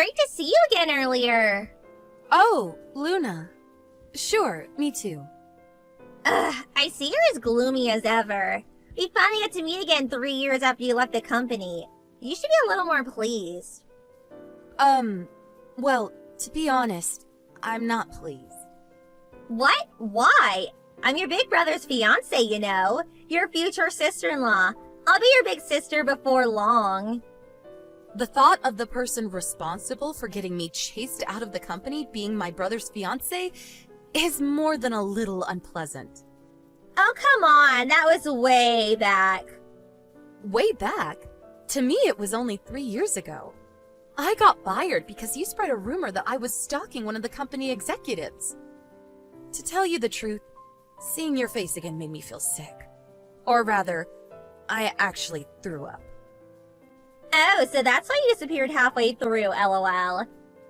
great to see you again earlier. Oh, Luna. Sure, me too. I see you're as gloomy as ever. We finally got to meet again 3 years after you left the company. You should be a little more pleased. Well, to be honest, I'm not pleased. What? Why? I'm your big brother's fiancée, you know. Your future sister-in-law. I'll be your big sister before long. The thought of the person responsible for getting me chased out of the company being my brother's fiancé is more than a little unpleasant. Oh, come on. That was way back. Way back? To me, it was only 3 years ago. I got fired because you spread a rumor that I was stalking one of the company executives. To tell you the truth, seeing your face again made me feel sick. Or rather, I actually threw up. Oh, so that's why you disappeared halfway through, LOL.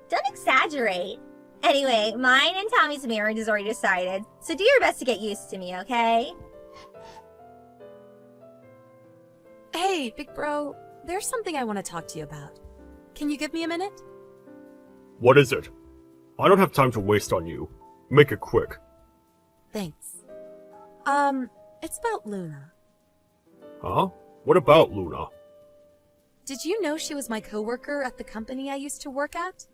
Don't exaggerate. Anyway, mine and Tommy's marriage is already decided, so do your best to get used to me, okay? Hey, big bro, there's something I want to talk to you about. Can you give me a minute? What is it? I don't have time to waste on you. Make it quick. Thanks. It's about Luna. Huh? What about Luna? Did you know she was my coworker at the company I used to work at?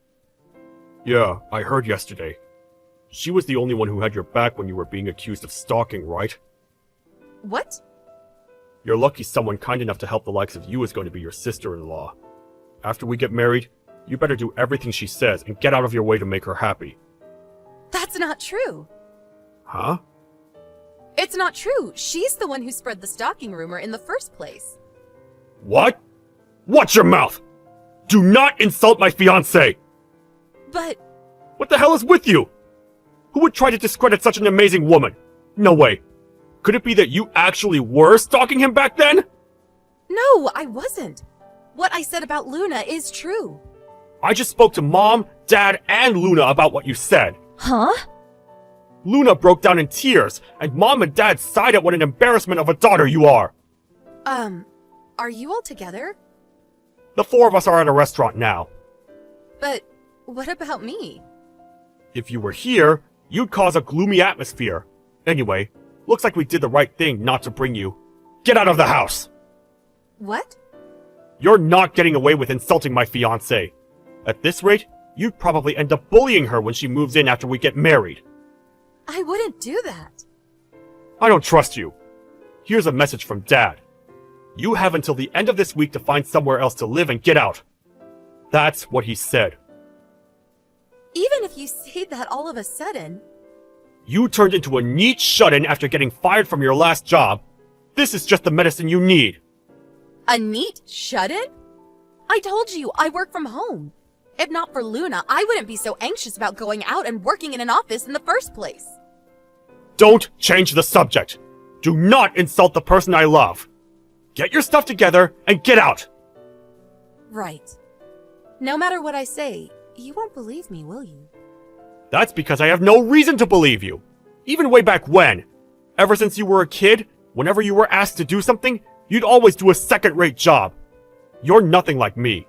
Yeah, I heard yesterday. She was the only one who had your back when you were being accused of stalking, right? What? You're lucky someone kind enough to help the likes of you is going to be your sister-in-law. After we get married, you better do everything she says and get out of your way to make her happy. That's not true. Huh? It's not true. She's the one who spread the stalking rumor in the first place. What? Watch your mouth! Do not insult my fiancé! But... What the hell is with you? Who would try to discredit such an amazing woman? No way. Could it be that you actually were stalking him back then? No, I wasn't. What I said about Luna is true. I just spoke to Mom, Dad, and Luna about what you said. Huh? Luna broke down in tears, and Mom and Dad sighed at what an embarrassment of a daughter you are. Are you all together? The four of us are at a restaurant now. But what about me? If you were here, you'd cause a gloomy atmosphere. Anyway, looks like we did the right thing not to bring you. Get out of the house! What? You're not getting away with insulting my fiancée. At this rate, you'd probably end up bullying her when she moves in after we get married. I wouldn't do that. I don't trust you. Here's a message from Dad. You have until the end of this week to find somewhere else to live and get out. That's what he said. Even if you say that all of a sudden... You turned into a neat shut-in after getting fired from your last job. This is just the medicine you need. A neat shut-in? I told you, I work from home. If not for Luna, I wouldn't be so anxious about going out and working in an office in the first place. Don't change the subject. Do not insult the person I love. Get your stuff together and get out. Right. No matter what I say, you won't believe me, will you? That's because I have no reason to believe you. Even way back when. Ever since you were a kid, whenever you were asked to do something, you'd always do a second-rate job. You're nothing like me.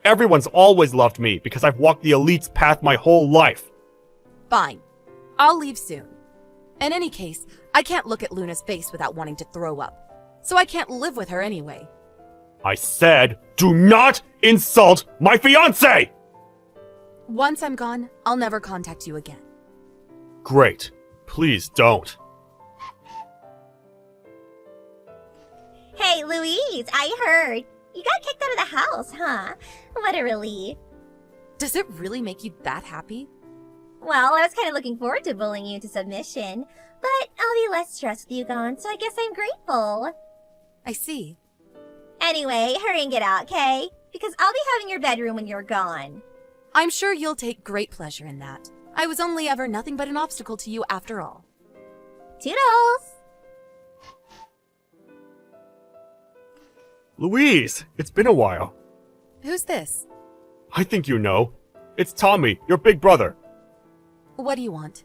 Everyone's always loved me because I've walked the elite's path my whole life. Fine. I'll leave soon. In any case, I can't look at Luna's face without wanting to throw up. So I can't live with her anyway. I said, do not insult my fiancé! Once I'm gone, I'll never contact you again. Great. Please don't. Hey, Louise, I heard. You got kicked out of the house, huh? What a relief. Does it really make you that happy? Well, I was kind of looking forward to bullying you to submission, but I'll be less stressed with you gone, so I guess I'm grateful. I see. Anyway, hurry and get out, okay? Because I'll be having your bedroom when you're gone. I'm sure you'll take great pleasure in that. I was only ever nothing but an obstacle to you after all. Toodles! Louise, it's been a while. Who's this? I think you know. It's Tommy, your big brother. What do you want?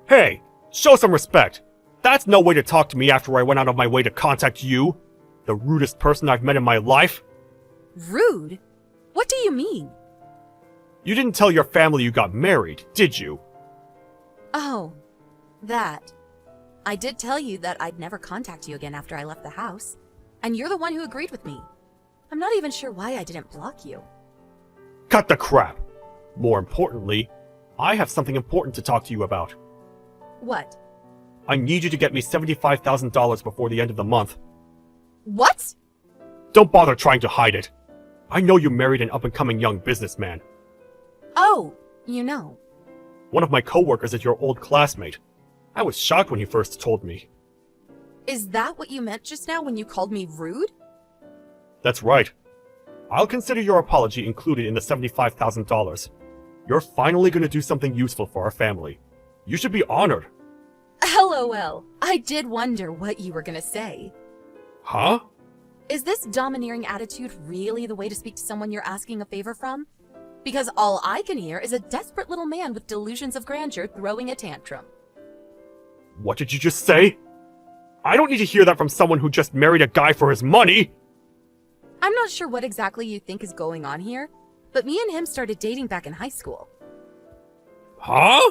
Hey, show some respect. That's no way to talk to me after I went out of my way to contact you. The rudest person I've met in my life. Rude? What do you mean? You didn't tell your family you got married, did you? Oh, that. I did tell you that I'd never contact you again after I left the house, and you're the one who agreed with me. I'm not even sure why I didn't block you. Cut the crap! More importantly, I have something important to talk to you about. What? I need you to get me $75,000 before the end of the month. What? Don't bother trying to hide it. I know you married an up-and-coming young businessman. Oh, you know. One of my coworkers is your old classmate. I was shocked when you first told me. Is that what you meant just now when you called me rude? That's right. I'll consider your apology included in the $75,000. You're finally going to do something useful for our family. You should be honored. LOL. I did wonder what you were gonna say. Huh? Is this domineering attitude really the way to speak to someone you're asking a favor from? Because all I can hear is a desperate little man with delusions of grandeur throwing a tantrum. What did you just say? I don't need to hear that from someone who just married a guy for his money! I'm not sure what exactly you think is going on here, but me and him started dating back in high school. Huh?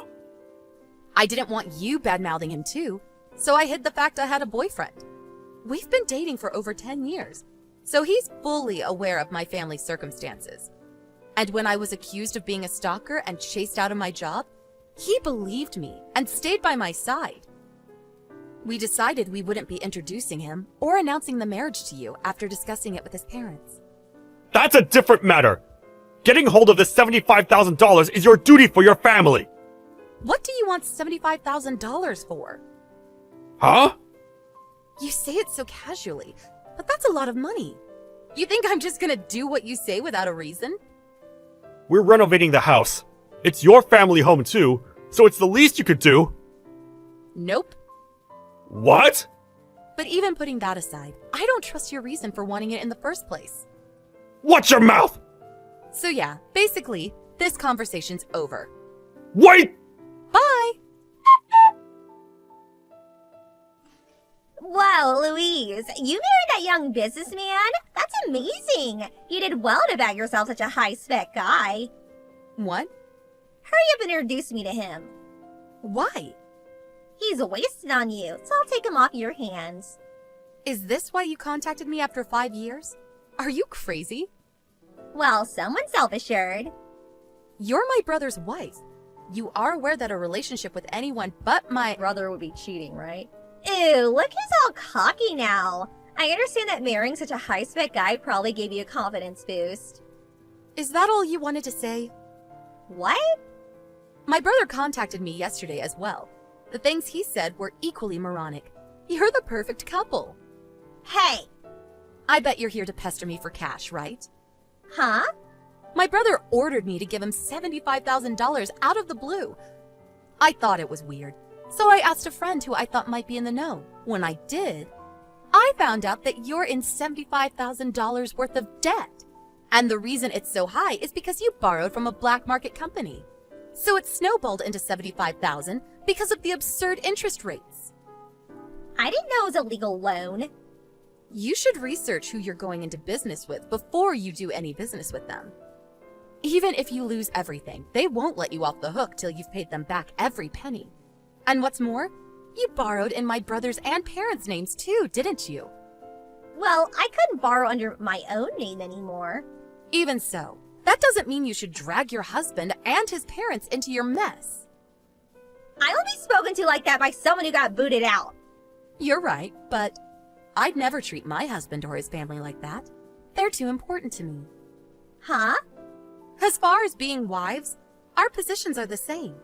I didn't want you bad-mouthing him too, so I hid the fact I had a boyfriend. We've been dating for over 10 years, so he's fully aware of my family's circumstances. And when I was accused of being a stalker and chased out of my job, he believed me and stayed by my side. We decided we wouldn't be introducing him or announcing the marriage to you after discussing it with his parents. That's a different matter! Getting hold of this $75,000 is your duty for your family! What do you want $75,000 for? Huh? You say it so casually, but that's a lot of money. You think I'm just gonna do what you say without a reason? We're renovating the house. It's your family home too, so it's the least you could do. Nope. What? But even putting that aside, I don't trust your reason for wanting it in the first place. Watch your mouth! So yeah, basically, this conversation's over. Wait! Bye! Wow, Louise, you married that young businessman? That's amazing. You did well to bag yourself such a high-spec guy. What? Hurry up and introduce me to him. Why? He's wasted on you, so I'll take him off your hands. Is this why you contacted me after 5 years? Are you crazy? Well, someone's self-assured. You're my brother's wife. You are aware that a relationship with anyone but my Brother would be cheating, right? Ew, look who's all cocky now. I understand that marrying such a high-spec guy probably gave you a confidence boost. Is that all you wanted to say? What? My brother contacted me yesterday as well. The things he said were equally moronic. You're the perfect couple. Hey! I bet you're here to pester me for cash, right? Huh? My brother ordered me to give him $75,000 out of the blue. I thought it was weird, so I asked a friend who I thought might be in the know. When I did, I found out that you're in $75,000 worth of debt. And the reason it's so high is because you borrowed from a black market company. So it snowballed into $75,000 because of the absurd interest rates. I didn't know it was a legal loan. You should research who you're going into business with before you do any business with them. Even if you lose everything, they won't let you off the hook till you've paid them back every penny. And what's more, you borrowed in my brother's and parents' names too, didn't you? Well, I couldn't borrow under my own name anymore. Even so, that doesn't mean you should drag your husband and his parents into your mess. I will be spoken to like that by someone who got booted out. You're right, but I'd never treat my husband or his family like that. They're too important to me. Huh? As far as being wives, our positions are the same.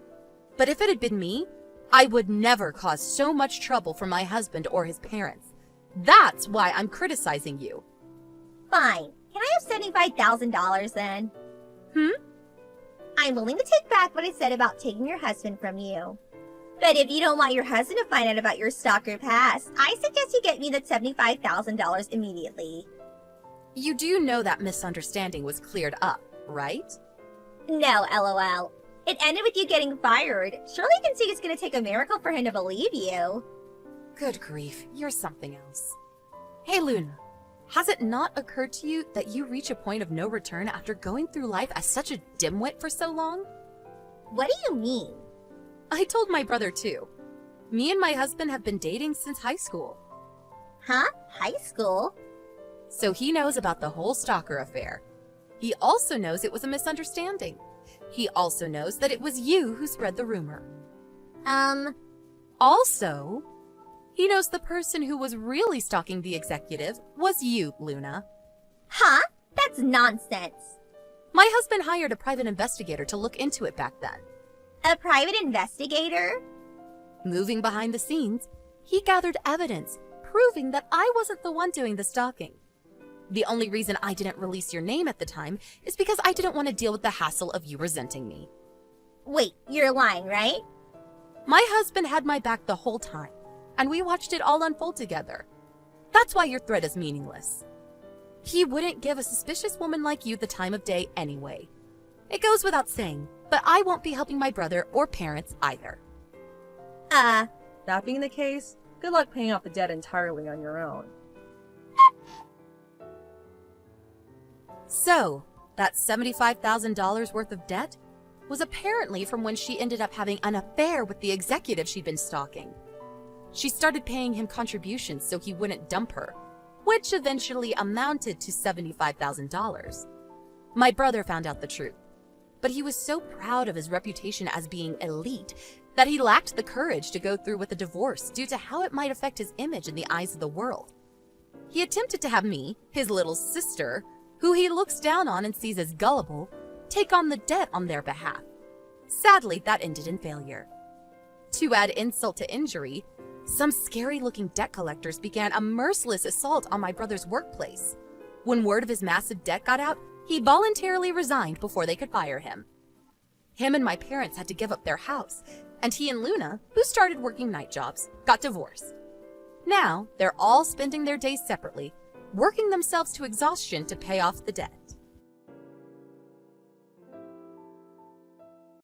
But if it had been me, I would never cause so much trouble for my husband or his parents. That's why I'm criticizing you. Fine. Can I have $75,000 then? I'm willing to take back what I said about taking your husband from you. But if you don't want your husband to find out about your stalker past, I suggest you get me the $75,000 immediately. You do know that misunderstanding was cleared up, right? No, LOL. It ended with you getting fired. Surely you can see it's going to take a miracle for him to believe you. Good grief, you're something else. Hey Luna, Has it not occurred to you that you reach a point of no return after going through life as such a dimwit for so long? What do you mean? I told my brother too. Me and my husband have been dating since high school. Huh? High school? So he knows about the whole stalker affair. He also knows it was a misunderstanding. He also knows that it was you who spread the rumor. Also, he knows the person who was really stalking the executive was you, Luna. Huh? That's nonsense. My husband hired a private investigator to look into it back then. A private investigator? Moving behind the scenes, he gathered evidence proving that I wasn't the one doing the stalking. The only reason I didn't release your name at the time is because I didn't want to deal with the hassle of you resenting me. Wait, you're lying, right? My husband had my back the whole time, and we watched it all unfold together. That's why your threat is meaningless. He wouldn't give a suspicious woman like you the time of day anyway. It goes without saying, but I won't be helping my brother or parents either. That being the case, good luck paying off the debt entirely on your own. So, that $75,000 worth of debt was apparently from when she ended up having an affair with the executive she'd been stalking. She started paying him contributions so he wouldn't dump her, which eventually amounted to $75,000. My brother found out the truth, but he was so proud of his reputation as being elite that he lacked the courage to go through with a divorce due to how it might affect his image in the eyes of the world. He attempted to have me, his little sister, who he looks down on and sees as gullible, take on the debt on their behalf. Sadly, that ended in failure. To add insult to injury, some scary-looking debt collectors began a merciless assault on my brother's workplace. When word of his massive debt got out, he voluntarily resigned before they could fire him. Him and my parents had to give up their house, and he and Luna, who started working night jobs, got divorced. Now, they're all spending their days separately, working themselves to exhaustion to pay off the debt.